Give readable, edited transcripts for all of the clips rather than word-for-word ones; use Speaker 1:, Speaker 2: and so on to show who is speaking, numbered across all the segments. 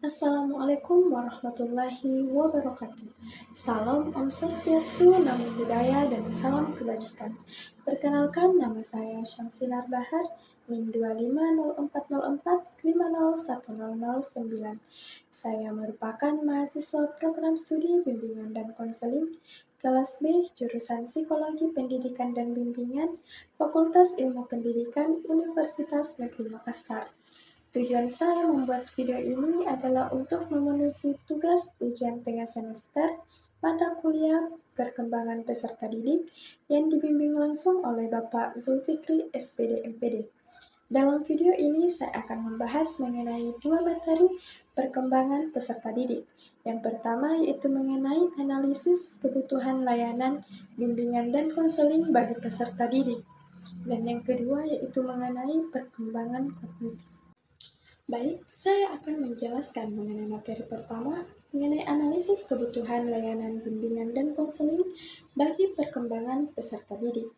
Speaker 1: Assalamualaikum warahmatullahi wabarakatuh. Salam Om Swastiastu, Namo Buddhaya, dan salam kebajikan. Perkenalkan, nama saya Syamsinar Bahar, NIM 250445010009. Saya merupakan mahasiswa program studi bimbingan dan konseling kelas B, jurusan Psikologi Pendidikan dan Bimbingan, Fakultas Ilmu Pendidikan, Universitas Negeri Makassar. Tujuan saya membuat video ini adalah untuk memenuhi tugas ujian tengah semester mata kuliah perkembangan peserta didik yang dibimbing langsung oleh Bapak Zulfikri SPD MPD. Dalam video ini saya akan membahas mengenai dua materi perkembangan peserta didik. Yang pertama yaitu mengenai analisis kebutuhan layanan bimbingan dan konseling bagi peserta didik. Dan yang kedua yaitu mengenai perkembangan kognitif. Baik, saya akan menjelaskan mengenai materi pertama, mengenai analisis kebutuhan layanan bimbingan dan konseling bagi perkembangan peserta didik.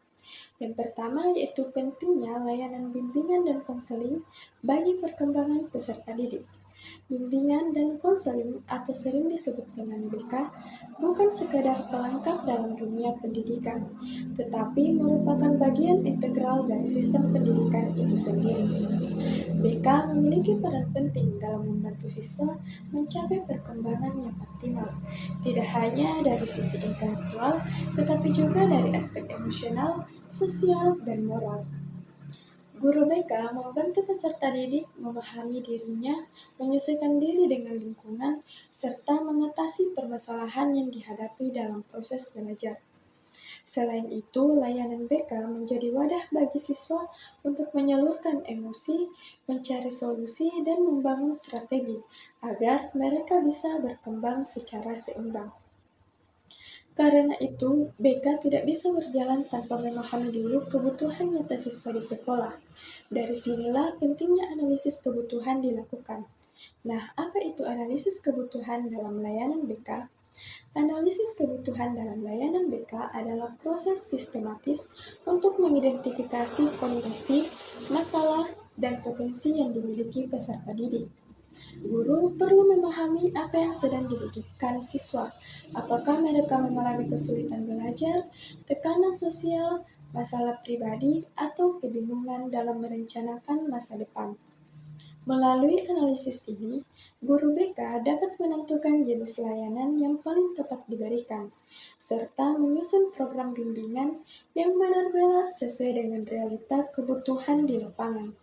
Speaker 1: Yang pertama yaitu pentingnya layanan bimbingan dan konseling bagi perkembangan peserta didik. Bimbingan dan konseling atau sering disebut dengan BK bukan sekadar pelengkap dalam dunia pendidikan, tetapi merupakan bagian integral dari sistem pendidikan itu sendiri. BK memiliki peran penting dalam membantu siswa mencapai perkembangan yang optimal, tidak hanya dari sisi intelektual, tetapi juga dari aspek emosional, sosial, dan moral. Guru BK membantu peserta didik memahami dirinya, menyesuaikan diri dengan lingkungan, serta mengatasi permasalahan yang dihadapi dalam proses belajar. Selain itu, layanan BK menjadi wadah bagi siswa untuk menyalurkan emosi, mencari solusi, dan membangun strategi agar mereka bisa berkembang secara seimbang. Karena itu, BK tidak bisa berjalan tanpa memahami dulu kebutuhan nyata siswa di sekolah. Dari sinilah pentingnya analisis kebutuhan dilakukan. Nah, apa itu analisis kebutuhan dalam layanan BK? Analisis kebutuhan dalam layanan BK adalah proses sistematis untuk mengidentifikasi kondisi, masalah, dan potensi yang dimiliki peserta didik. Guru perlu memahami apa yang sedang dibutuhkan siswa. Apakah mereka mengalami kesulitan belajar, tekanan sosial, masalah pribadi, atau kebingungan dalam merencanakan masa depan. Melalui analisis ini, guru BK dapat menentukan jenis layanan yang paling tepat diberikan, serta menyusun program bimbingan yang benar-benar sesuai dengan realita kebutuhan di lapangan.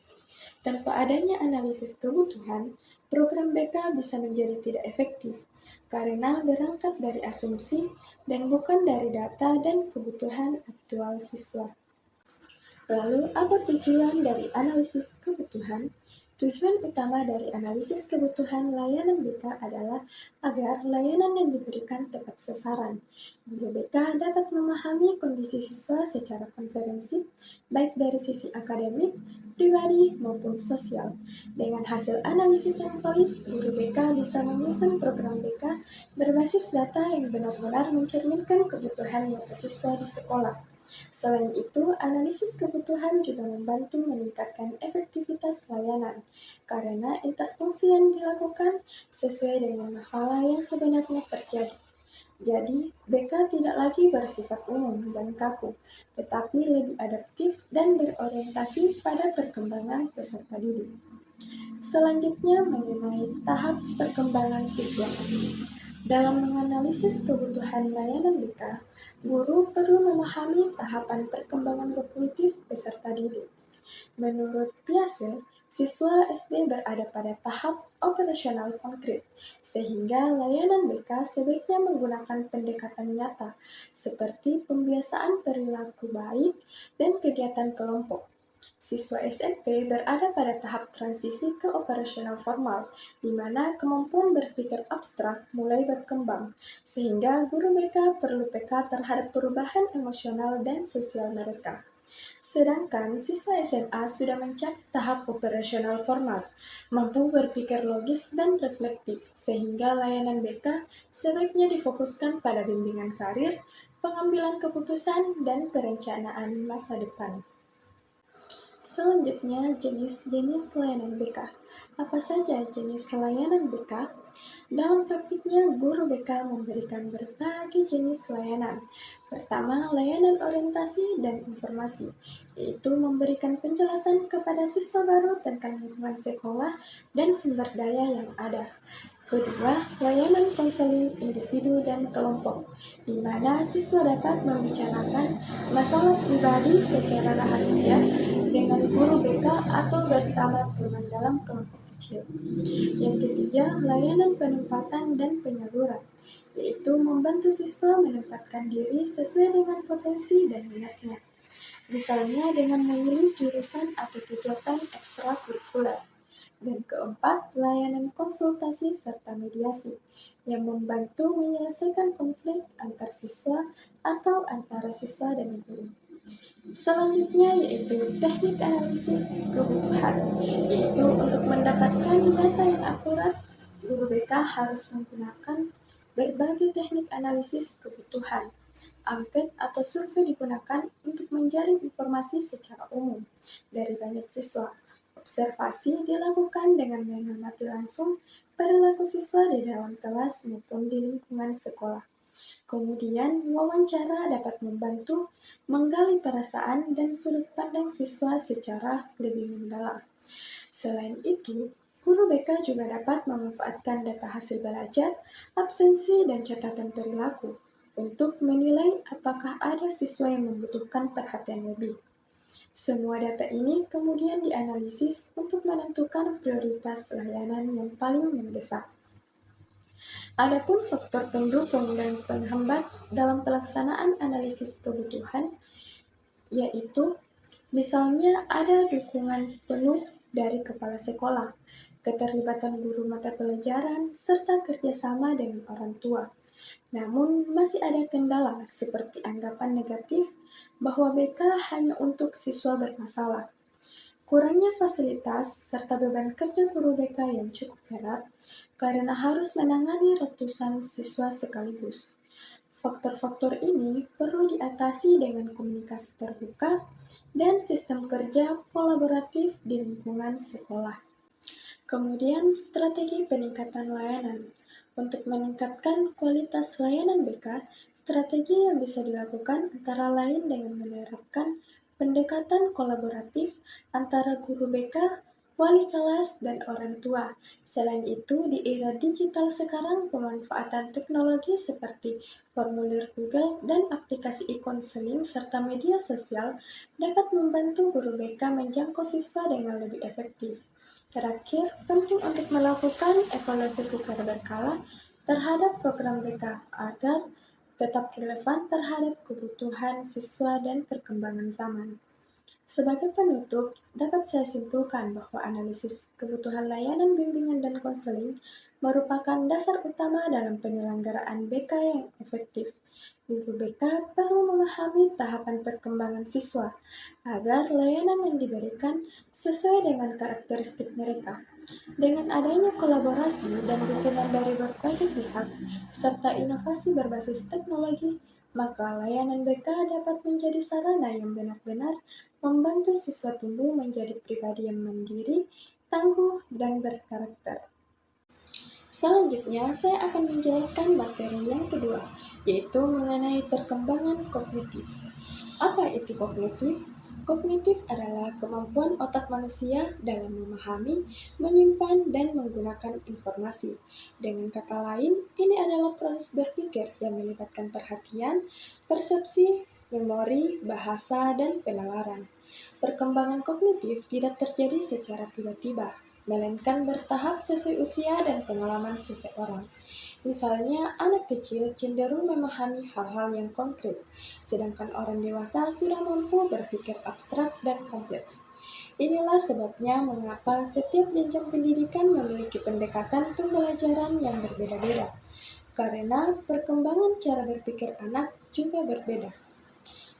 Speaker 1: Tanpa adanya analisis kebutuhan, program BK bisa menjadi tidak efektif karena berangkat dari asumsi dan bukan dari data dan kebutuhan aktual siswa. Lalu, apa tujuan dari analisis kebutuhan? Tujuan utama dari analisis kebutuhan layanan BK adalah agar layanan yang diberikan tepat sasaran. Guru BK dapat memahami kondisi siswa secara konferensif, baik dari sisi akademik, pribadi, maupun sosial. Dengan hasil analisis yang valid, guru BK bisa menyusun program BK berbasis data yang benar-benar mencerminkan kebutuhan nyata siswa di sekolah. Selain itu, analisis kebutuhan juga membantu meningkatkan efektivitas layanan, karena intervensi yang dilakukan sesuai dengan masalah yang sebenarnya terjadi. Jadi, BK tidak lagi bersifat umum dan kaku, tetapi lebih adaptif dan berorientasi pada perkembangan peserta didik. Selanjutnya, mengenai tahap perkembangan siswa. Dalam menganalisis kebutuhan layanan BK, guru perlu memahami tahapan perkembangan kognitif peserta didik. Menurut Piaget, siswa SD berada pada tahap operasional konkret, sehingga layanan BK sebaiknya menggunakan pendekatan nyata, seperti pembiasaan perilaku baik dan kegiatan kelompok. Siswa SMP berada pada tahap transisi ke operasional formal, di mana kemampuan berpikir abstrak mulai berkembang, sehingga guru BK perlu peka terhadap perubahan emosional dan sosial mereka. Sedangkan siswa SMA sudah mencapai tahap operasional formal, mampu berpikir logis dan reflektif, sehingga layanan BK sebaiknya difokuskan pada bimbingan karir, pengambilan keputusan, dan perencanaan masa depan. Selanjutnya, jenis-jenis layanan BK. Apa saja jenis layanan BK? Dalam praktiknya, guru BK memberikan berbagai jenis layanan. Pertama, layanan orientasi dan informasi, yaitu memberikan penjelasan kepada siswa baru tentang lingkungan sekolah dan sumber daya yang ada. Kedua, layanan konseling individu dan kelompok, di mana siswa dapat membicarakan masalah pribadi secara rahasia dengan guru BK atau bersama teman dalam kelompok kecil. Yang ketiga, layanan penempatan dan penyaluran, yaitu membantu siswa menempatkan diri sesuai dengan potensi dan minatnya. Misalnya dengan memilih jurusan atau kegiatan ekstrakurikuler. Dan keempat, layanan konsultasi serta mediasi yang membantu menyelesaikan konflik antar siswa atau antara siswa dan guru. Selanjutnya yaitu teknik analisis kebutuhan, yaitu untuk mendapatkan data yang akurat, guru BK harus menggunakan berbagai teknik analisis kebutuhan. Angket atau survei digunakan untuk menjaring informasi secara umum dari banyak siswa. Observasi dilakukan dengan mengamati langsung perilaku siswa di dalam kelas maupun di lingkungan sekolah. Kemudian, wawancara dapat membantu menggali perasaan dan sudut pandang siswa secara lebih mendalam. Selain itu, guru BK juga dapat memanfaatkan data hasil belajar, absensi, dan catatan perilaku untuk menilai apakah ada siswa yang membutuhkan perhatian lebih. Semua data ini kemudian dianalisis untuk menentukan prioritas layanan yang paling mendesak. Adapun faktor pendukung dan penghambat dalam pelaksanaan analisis kebutuhan, yaitu misalnya ada dukungan penuh dari kepala sekolah, keterlibatan guru mata pelajaran, serta kerjasama dengan orang tua. Namun, masih ada kendala seperti anggapan negatif bahwa BK hanya untuk siswa bermasalah. Kurangnya fasilitas serta beban kerja guru BK yang cukup berat karena harus menangani ratusan siswa sekaligus. Faktor-faktor ini perlu diatasi dengan komunikasi terbuka dan sistem kerja kolaboratif di lingkungan sekolah. Kemudian, strategi peningkatan layanan. Untuk meningkatkan kualitas layanan BK, strategi yang bisa dilakukan antara lain dengan menerapkan pendekatan kolaboratif antara guru BK, wali kelas, dan orang tua. Selain itu, di era digital sekarang, pemanfaatan teknologi seperti formulir Google dan aplikasi e-counseling serta media sosial dapat membantu guru BK menjangkau siswa dengan lebih efektif. Terakhir, penting untuk melakukan evaluasi secara berkala terhadap program BK agar tetap relevan terhadap kebutuhan siswa dan perkembangan zaman. Sebagai penutup, dapat saya simpulkan bahwa analisis kebutuhan layanan bimbingan dan konseling merupakan dasar utama dalam penyelenggaraan BK yang efektif. Guru BK perlu memahami tahapan perkembangan siswa agar layanan yang diberikan sesuai dengan karakteristik mereka. Dengan adanya kolaborasi dan dukungan dari berbagai pihak, serta inovasi berbasis teknologi, maka layanan BK dapat menjadi sarana yang benar-benar membantu siswa tumbuh menjadi pribadi yang mandiri, tangguh, dan berkarakter. Selanjutnya, saya akan menjelaskan materi yang kedua, yaitu mengenai perkembangan kognitif. Apa itu kognitif? Kognitif adalah kemampuan otak manusia dalam memahami, menyimpan, dan menggunakan informasi. Dengan kata lain, ini adalah proses berpikir yang melibatkan perhatian, persepsi, memori, bahasa, dan penalaran. Perkembangan kognitif tidak terjadi secara tiba-tiba, melainkan bertahap sesuai usia dan pengalaman seseorang. Misalnya, anak kecil cenderung memahami hal-hal yang konkret, sedangkan orang dewasa sudah mampu berpikir abstrak dan kompleks. Inilah sebabnya mengapa setiap jenjang pendidikan memiliki pendekatan pembelajaran yang berbeda-beda, karena perkembangan cara berpikir anak juga berbeda.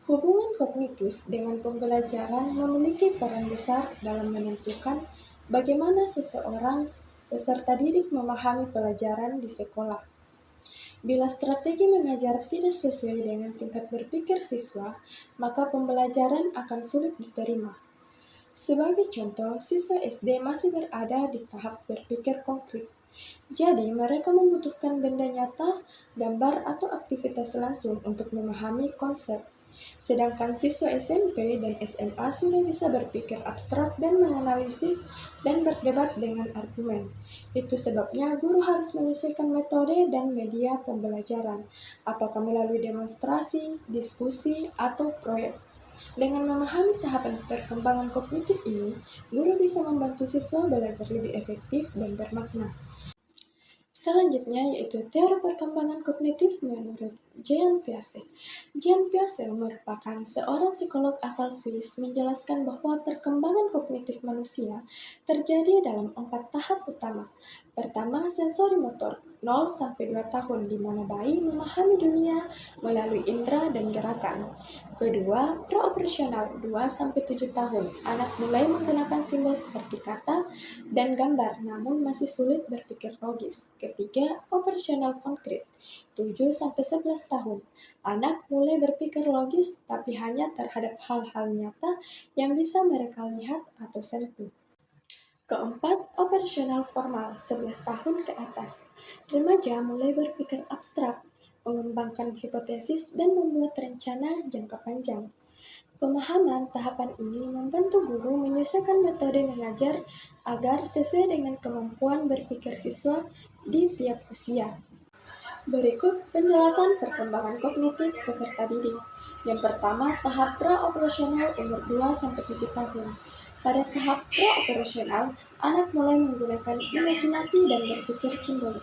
Speaker 1: Hubungan kognitif dengan pembelajaran memiliki peran besar dalam menentukan bagaimana seseorang peserta didik memahami pelajaran di sekolah. Bila strategi mengajar tidak sesuai dengan tingkat berpikir siswa, maka pembelajaran akan sulit diterima. Sebagai contoh, siswa SD masih berada di tahap berpikir konkret. Jadi, mereka membutuhkan benda nyata, gambar, atau aktivitas langsung untuk memahami konsep. Sedangkan siswa SMP dan SMA sudah bisa berpikir abstrak dan menganalisis dan berdebat dengan argumen. Itu sebabnya guru harus menyesuaikan metode dan media pembelajaran, apakah melalui demonstrasi, diskusi, atau proyek. Dengan memahami tahapan perkembangan kognitif ini, guru bisa membantu siswa belajar lebih efektif dan bermakna. Selanjutnya yaitu teori perkembangan kognitif menurut Jean Piaget. Jean Piaget merupakan seorang psikolog asal Swiss menjelaskan bahwa perkembangan kognitif manusia terjadi dalam 4 tahap utama. Pertama, sensori motor 0-2 tahun di mana bayi memahami dunia melalui indera dan gerakan. Kedua, praoperasional 2-7 tahun. Anak mulai menggunakan simbol seperti kata dan gambar namun masih sulit berpikir logis. Ketiga, operasional konkret 7-11 tahun. Anak mulai berpikir logis tapi hanya terhadap hal-hal nyata yang bisa mereka lihat atau sentuh. Keempat, operasional formal 11 tahun ke atas. Remaja mulai berpikir abstrak, mengembangkan hipotesis, dan membuat rencana jangka panjang. Pemahaman tahapan ini membantu guru menyesuaikan metode mengajar agar sesuai dengan kemampuan berpikir siswa di tiap usia. Berikut penjelasan perkembangan kognitif peserta didik. Yang pertama, tahap pra-operasional umur 2-7 tahun. Pada tahap pra-operasional, anak mulai menggunakan imajinasi dan berpikir simbolik.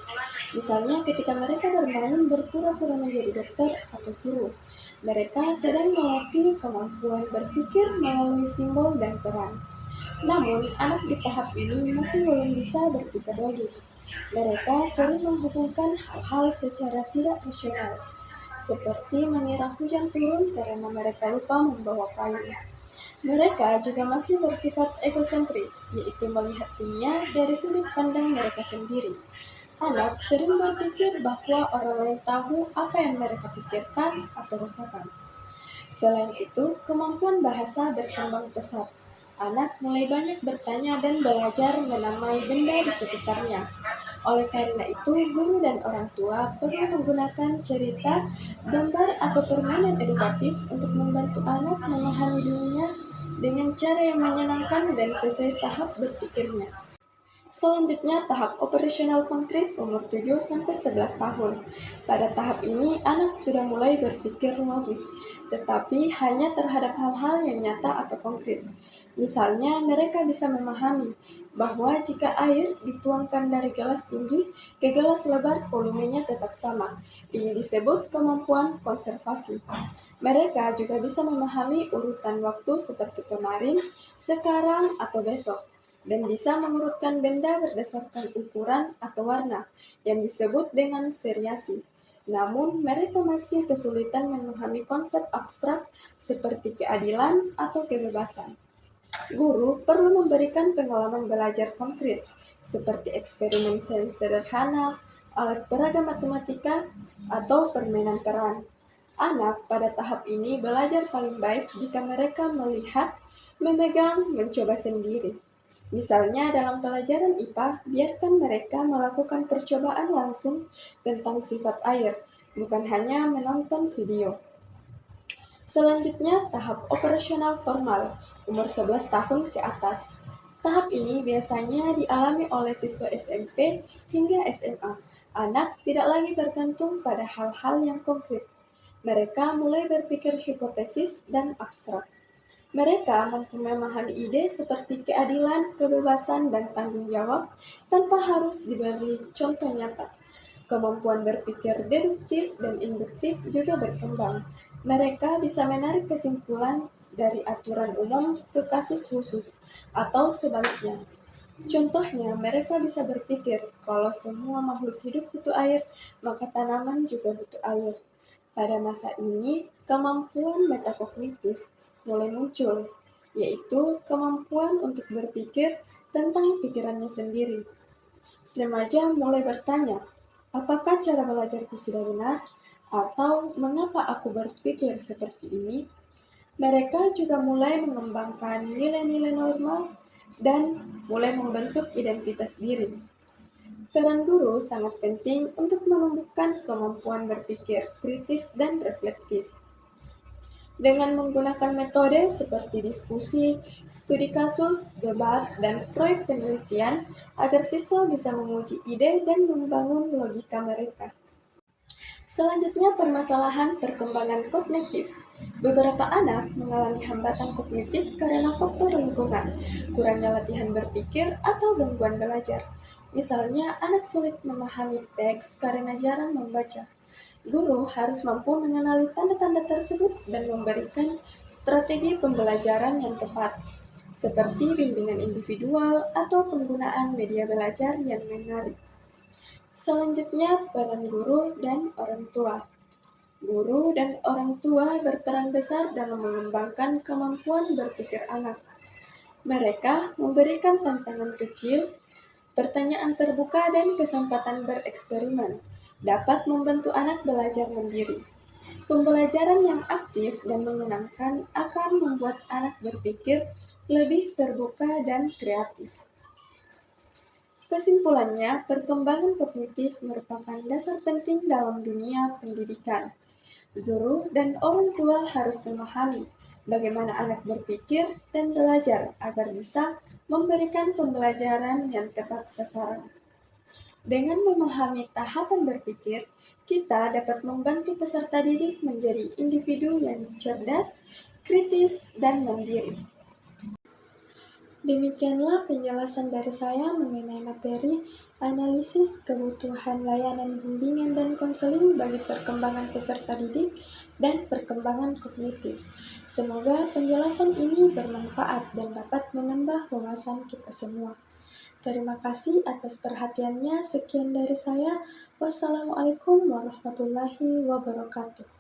Speaker 1: Misalnya ketika mereka bermain berpura-pura menjadi dokter atau guru. Mereka sedang melatih kemampuan berpikir melalui simbol dan peran. Namun, anak di tahap ini masih belum bisa berpikir logis. Mereka sering menghubungkan hal-hal secara tidak rasional, seperti mengira hujan turun karena mereka lupa membawa payung. Mereka juga masih bersifat egosentris, yaitu melihat dunia dari sudut pandang mereka sendiri. Anak sering berpikir bahwa orang lain tahu apa yang mereka pikirkan atau rasakan. Selain itu, kemampuan bahasa berkembang pesat. Anak mulai banyak bertanya dan belajar menamai benda di sekitarnya. Oleh karena itu, guru dan orang tua perlu menggunakan cerita, gambar, atau permainan edukatif untuk membantu anak memahami dunia dengan cara yang menyenangkan dan sesuai tahap berpikirnya. Selanjutnya, tahap operasional konkret umur 7-11 tahun. Pada tahap ini, anak sudah mulai berpikir logis, tetapi hanya terhadap hal-hal yang nyata atau konkret. Misalnya, mereka bisa memahami bahwa jika air dituangkan dari gelas tinggi ke gelas lebar, volumenya tetap sama. Ini disebut kemampuan konservasi. Mereka juga bisa memahami urutan waktu seperti kemarin, sekarang, atau besok, dan bisa mengurutkan benda berdasarkan ukuran atau warna yang disebut dengan seriasi. Namun, mereka masih kesulitan memahami konsep abstrak seperti keadilan atau kebebasan. Guru perlu memberikan pengalaman belajar konkret, seperti eksperimen sains sederhana, alat peraga matematika, atau permainan peran. Anak pada tahap ini belajar paling baik jika mereka melihat, memegang, mencoba sendiri. Misalnya dalam pelajaran IPA, biarkan mereka melakukan percobaan langsung tentang sifat air, bukan hanya menonton video. Selanjutnya, tahap operasional formal, umur 11 tahun ke atas. Tahap ini biasanya dialami oleh siswa SMP hingga SMA. Anak tidak lagi bergantung pada hal-hal yang konkret. Mereka mulai berpikir hipotesis dan abstrak. Mereka mampu memahami ide seperti keadilan, kebebasan, dan tanggung jawab tanpa harus diberi contoh nyata. Kemampuan berpikir deduktif dan induktif juga berkembang. Mereka bisa menarik kesimpulan dari aturan umum ke kasus khusus, atau sebaliknya. Contohnya, mereka bisa berpikir kalau semua makhluk hidup butuh air, maka tanaman juga butuh air. Pada masa ini, kemampuan metakognitif mulai muncul, yaitu kemampuan untuk berpikir tentang pikirannya sendiri. Remaja mulai bertanya, apakah cara belajarku sudah benar? Atau mengapa aku berpikir seperti ini? Mereka juga mulai mengembangkan nilai-nilai normal dan mulai membentuk identitas diri. Peran guru sangat penting untuk menumbuhkan kemampuan berpikir kritis dan reflektif. Dengan menggunakan metode seperti diskusi, studi kasus, debat, dan proyek penelitian agar siswa bisa menguji ide dan membangun logika mereka. Selanjutnya, permasalahan perkembangan kognitif. Beberapa anak mengalami hambatan kognitif karena faktor lingkungan, kurangnya latihan berpikir, atau gangguan belajar. Misalnya, anak sulit memahami teks karena jarang membaca. Guru harus mampu mengenali tanda-tanda tersebut dan memberikan strategi pembelajaran yang tepat, seperti bimbingan individual atau penggunaan media belajar yang menarik. Selanjutnya, peran guru dan orang tua. Guru dan orang tua berperan besar dalam mengembangkan kemampuan berpikir anak. Mereka memberikan tantangan kecil, pertanyaan terbuka, dan kesempatan bereksperimen dapat membantu anak belajar mandiri. Pembelajaran yang aktif dan menyenangkan akan membuat anak berpikir lebih terbuka dan kreatif. Kesimpulannya, perkembangan kognitif merupakan dasar penting dalam dunia pendidikan. Guru dan orang tua harus memahami bagaimana anak berpikir dan belajar agar bisa memberikan pembelajaran yang tepat sasaran. Dengan memahami tahapan berpikir, kita dapat membantu peserta didik menjadi individu yang cerdas, kritis, dan mandiri. Demikianlah penjelasan dari saya mengenai materi analisis kebutuhan layanan bimbingan dan konseling bagi perkembangan peserta didik dan perkembangan kognitif. Semoga penjelasan ini bermanfaat dan dapat menambah wawasan kita semua. Terima kasih atas perhatiannya. Sekian dari saya. Wassalamualaikum warahmatullahi wabarakatuh.